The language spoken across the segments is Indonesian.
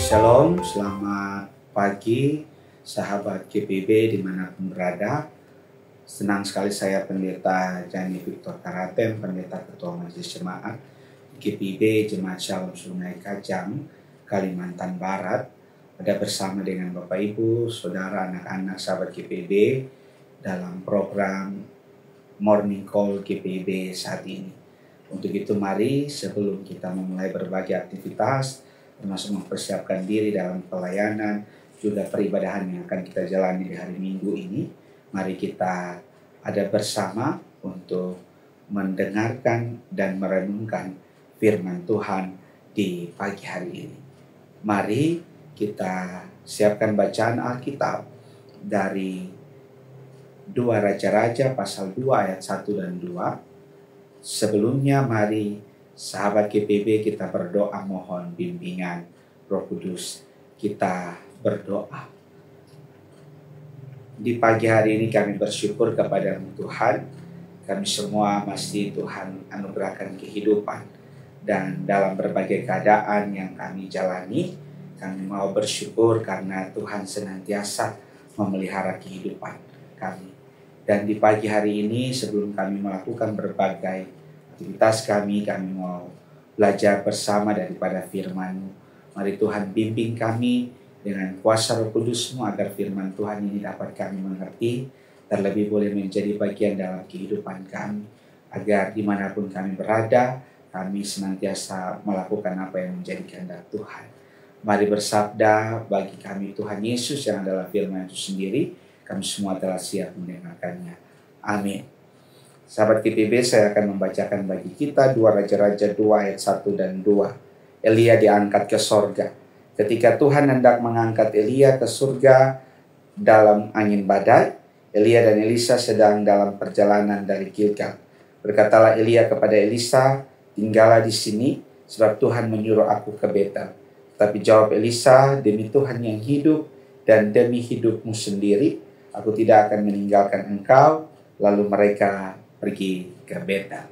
Shalom, selamat pagi sahabat GPIB dimanapun berada. Senang sekali saya Pendeta Jani Victor Karatem, Pendeta Ketua Majelis Jemaat GPIB Jemaat Shalom Sungai Kajang, Kalimantan Barat. Ada bersama dengan Bapak Ibu, Saudara, anak-anak sahabat GPIB dalam program Morning Call GPIB saat ini. Untuk itu mari sebelum kita memulai berbagai aktivitas, termasuk mempersiapkan diri dalam pelayanan, juga peribadahan yang akan kita jalani di hari Minggu ini, mari kita ada bersama untuk mendengarkan dan merenungkan firman Tuhan di pagi hari ini. Mari kita siapkan bacaan Alkitab dari 2 Raja-Raja pasal 2 ayat 1 dan 2. Sebelumnya mari sahabat GPIB kita berdoa mohon bimbingan Roh Kudus. Kita berdoa. Di pagi hari ini kami bersyukur kepada Tuhan. Kami semua masih Tuhan anugerahkan kehidupan. Dan dalam berbagai keadaan yang kami jalani, kami mau bersyukur karena Tuhan senantiasa memelihara kehidupan kami. Dan di pagi hari ini sebelum kami melakukan berbagai aktivitas kami mau belajar bersama daripada firman-Mu. Mari Tuhan bimbing kami dengan kuasa Roh Kudus-Mu agar firman Tuhan ini dapat kami mengerti, terlebih boleh menjadi bagian dalam kehidupan kami. Agar dimanapun kami berada, kami senantiasa melakukan apa yang menjadi kehendak Tuhan. Mari bersabda bagi kami Tuhan Yesus yang adalah firman itu sendiri. Kami semua telah siap mendengarkannya. Amin. Sahabat GPIB, saya akan membacakan bagi kita 2 Raja-Raja 2 ayat 1 dan 2. Elia diangkat ke sorga. Ketika Tuhan hendak mengangkat Elia ke surga dalam angin badai, Elia dan Elisa sedang dalam perjalanan dari Gilgal. Berkatalah Elia kepada Elisa, tinggallah di sini, sebab Tuhan menyuruh aku ke Betel. Tapi jawab Elisa, demi Tuhan yang hidup dan demi hidupmu sendiri, aku tidak akan meninggalkan engkau. Lalu mereka pergi ke Betel.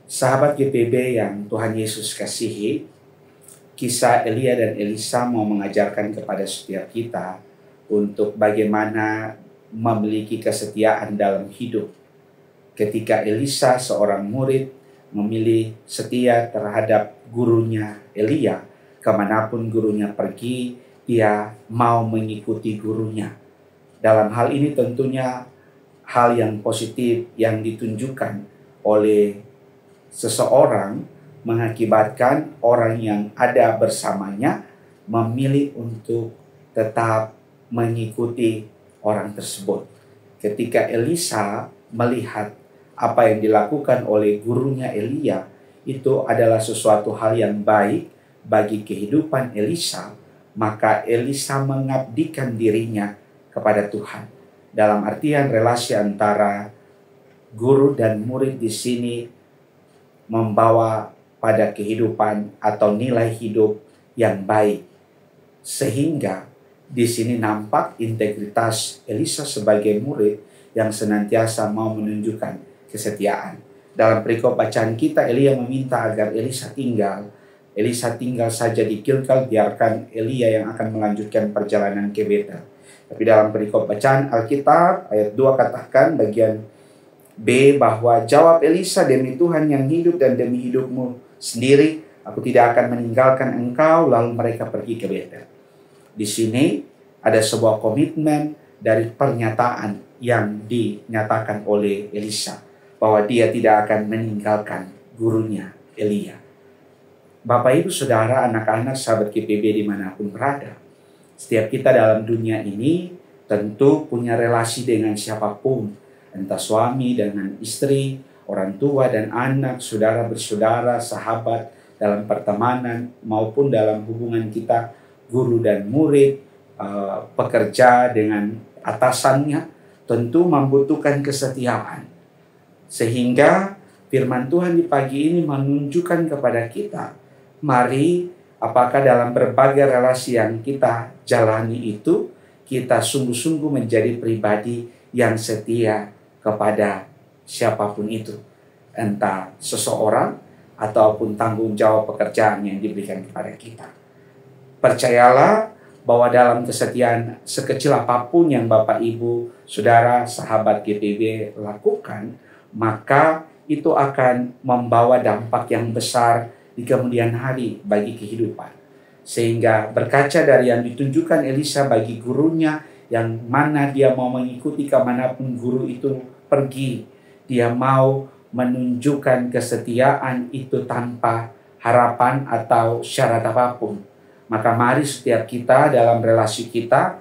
Sahabat GPIB yang Tuhan Yesus kasihi, kisah Elia dan Elisa mau mengajarkan kepada setiap kita untuk bagaimana memiliki kesetiaan dalam hidup. Ketika Elisa seorang murid memilih setia terhadap gurunya Elia, kemanapun gurunya pergi, dia mau mengikuti gurunya. Dalam hal ini tentunya hal yang positif yang ditunjukkan oleh seseorang mengakibatkan orang yang ada bersamanya memilih untuk tetap mengikuti orang tersebut. Ketika Elisa melihat apa yang dilakukan oleh gurunya Elia, itu adalah sesuatu hal yang baik bagi kehidupan Elisa, maka Elisa mengabdikan dirinya kepada Tuhan. Dalam artian relasi antara guru dan murid di sini membawa pada kehidupan atau nilai hidup yang baik. Sehingga di sini nampak integritas Elisa sebagai murid yang senantiasa mau menunjukkan kesetiaan. Dalam perikop bacaan kita, Elia meminta agar Elisa tinggal saja di Gilgal, biarkan Elia yang akan melanjutkan perjalanan ke Betel. Tapi dalam perikop bacaan Alkitab ayat 2 katakan bagian B bahwa jawab Elisa, demi Tuhan yang hidup dan demi hidupmu sendiri, aku tidak akan meninggalkan engkau. Lalu mereka pergi ke Betel. Di sini ada sebuah komitmen dari pernyataan yang dinyatakan oleh Elisa bahwa dia tidak akan meninggalkan gurunya Elia. Bapak, Ibu, Saudara, anak-anak, sahabat GPIB dimanapun berada, setiap kita dalam dunia ini tentu punya relasi dengan siapapun, entah suami dengan istri, orang tua dan anak, saudara bersaudara, sahabat dalam pertemanan, maupun dalam hubungan kita guru dan murid, pekerja dengan atasannya, tentu membutuhkan kesetiaan. Sehingga firman Tuhan di pagi ini menunjukkan kepada kita, mari apakah dalam berbagai relasi yang kita jalani itu, kita sungguh-sungguh menjadi pribadi yang setia kepada siapapun itu. Entah seseorang ataupun tanggung jawab pekerjaan yang diberikan kepada kita. Percayalah bahwa dalam kesetiaan sekecil apapun yang Bapak, Ibu, Saudara, sahabat GPB lakukan, maka itu akan membawa dampak yang besar di kemudian hari bagi kehidupan. Sehingga berkaca dari yang ditunjukkan Elisa bagi gurunya, yang mana dia mau mengikuti kemanapun guru itu pergi. Dia mau menunjukkan kesetiaan itu tanpa harapan atau syarat apapun. Maka mari setiap kita dalam relasi kita,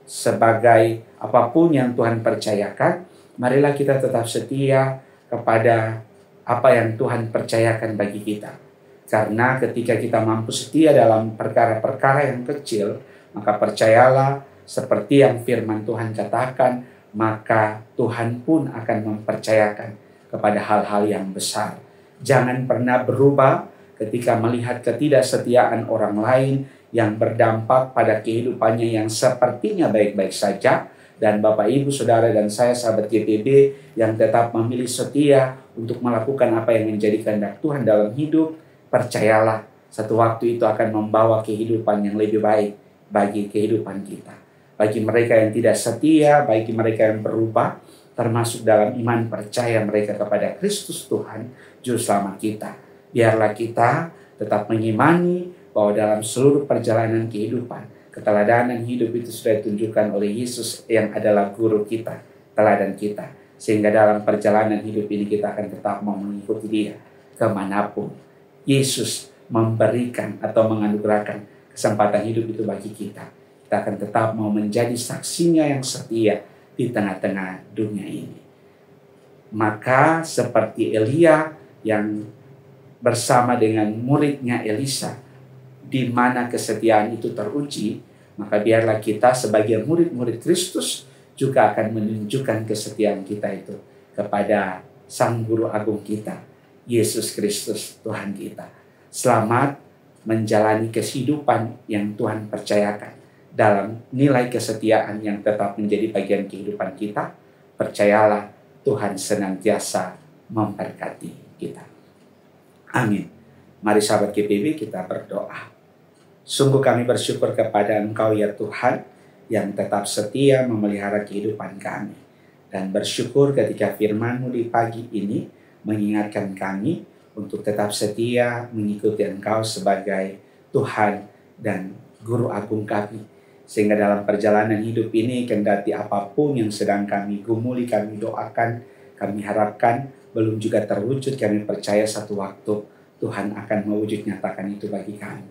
sebagai apapun yang Tuhan percayakan, marilah kita tetap setia kepada apa yang Tuhan percayakan bagi kita. Karena ketika kita mampu setia dalam perkara-perkara yang kecil, maka percayalah seperti yang firman Tuhan katakan, maka Tuhan pun akan mempercayakan kepada hal-hal yang besar. Jangan pernah berubah ketika melihat ketidaksetiaan orang lain yang berdampak pada kehidupannya yang sepertinya baik-baik saja. Dan Bapak, Ibu, Saudara, dan saya sahabat GPB yang tetap memilih setia untuk melakukan apa yang menjadi kehendak Tuhan dalam hidup, percayalah satu waktu itu akan membawa kehidupan yang lebih baik bagi kehidupan kita. Bagi mereka yang tidak setia, bagi mereka yang berubah, termasuk dalam iman percaya mereka kepada Kristus Tuhan, Juru Selamat kita. Biarlah kita tetap mengimani bahwa dalam seluruh perjalanan kehidupan, keteladanan hidup itu sudah ditunjukkan oleh Yesus yang adalah guru kita, teladan kita. Sehingga dalam perjalanan hidup ini kita akan tetap mau mengikuti Dia kemanapun. Yesus memberikan atau menganugerahkan kesempatan hidup itu bagi kita. Kita akan tetap mau menjadi saksinya yang setia di tengah-tengah dunia ini. Maka seperti Elia yang bersama dengan muridnya Elisa, di mana kesetiaan itu teruji, maka biarlah kita sebagai murid-murid Kristus juga akan menunjukkan kesetiaan kita itu kepada Sang Guru Agung kita, Yesus Kristus Tuhan kita. Selamat menjalani kehidupan yang Tuhan percayakan dalam nilai kesetiaan yang tetap menjadi bagian kehidupan kita. Percayalah Tuhan senantiasa memberkati kita. Amin. Mari sahabat GPB kita berdoa. Sungguh kami bersyukur kepada Engkau ya Tuhan yang tetap setia memelihara kehidupan kami. Dan bersyukur ketika firman-Mu di pagi ini mengingatkan kami untuk tetap setia mengikuti Engkau sebagai Tuhan dan Guru Agung kami. Sehingga dalam perjalanan hidup ini, kendati apapun yang sedang kami gumuli, kami doakan, kami harapkan belum juga terwujud, kami percaya satu waktu Tuhan akan mewujud nyatakan itu bagi kami.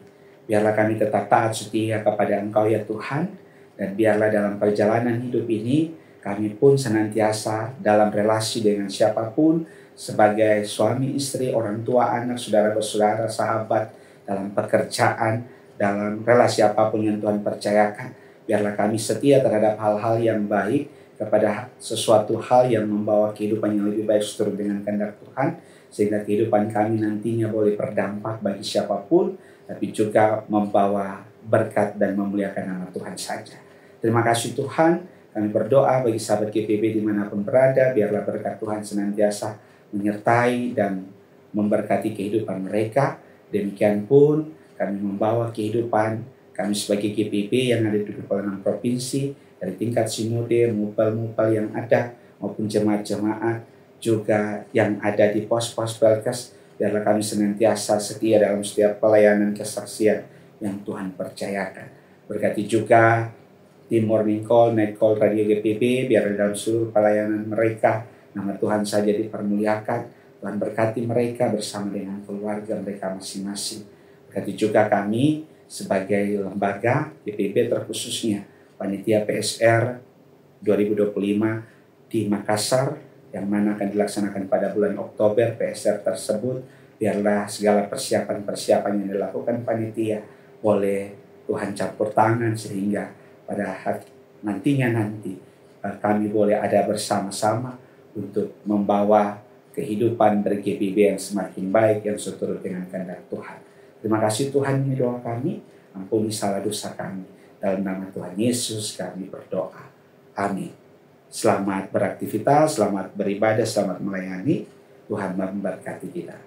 Biarlah kami tetap taat setia kepada Engkau ya Tuhan, dan biarlah dalam perjalanan hidup ini kami pun senantiasa dalam relasi dengan siapapun, sebagai suami, istri, orang tua, anak, saudara-saudara, sahabat, dalam pekerjaan, dalam relasi apapun yang Tuhan percayakan. Biarlah kami setia terhadap hal-hal yang baik, kepada sesuatu hal yang membawa kehidupan yang lebih baik seturut dengan kehendak Tuhan, sehingga kehidupan kami nantinya boleh berdampak bagi siapapun, tapi juga membawa berkat dan memuliakan nama Tuhan saja. Terima kasih Tuhan, kami berdoa bagi sahabat GPB dimanapun berada, biarlah berkat Tuhan senantiasa menyertai dan memberkati kehidupan mereka. Demikian pun kami membawa kehidupan kami sebagai GPB yang ada di 26 provinsi, dari tingkat sinode, mupal-mupal yang ada, maupun jemaat-jemaat juga yang ada di pos-pos Pelkes. Biarlah kami senantiasa setia dalam setiap pelayanan kesaksian yang Tuhan percayakan. Berkati juga tim Morning Call, Night Call Radio GPB, biar dalam seluruh pelayanan mereka nama Tuhan saja dipermuliakan. Tuhan berkati mereka bersama dengan keluarga mereka masing-masing. Berkati juga kami sebagai lembaga GPB, terkhususnya Panitia PSR 2025 di Makassar, yang mana akan dilaksanakan pada bulan Oktober. PSR tersebut, biarlah segala persiapan-persiapan yang dilakukan panitia boleh Tuhan campur tangan, sehingga pada nantinya kami boleh ada bersama-sama untuk membawa kehidupan ber-GPB yang semakin baik, yang seturut dengan kehendak Tuhan. Terima kasih Tuhan, ini doa kami, ampuni salah dosa kami. Dalam nama Tuhan Yesus kami berdoa. Amin. Selamat beraktivitas, selamat beribadah, selamat melayani. Tuhan memberkati kita.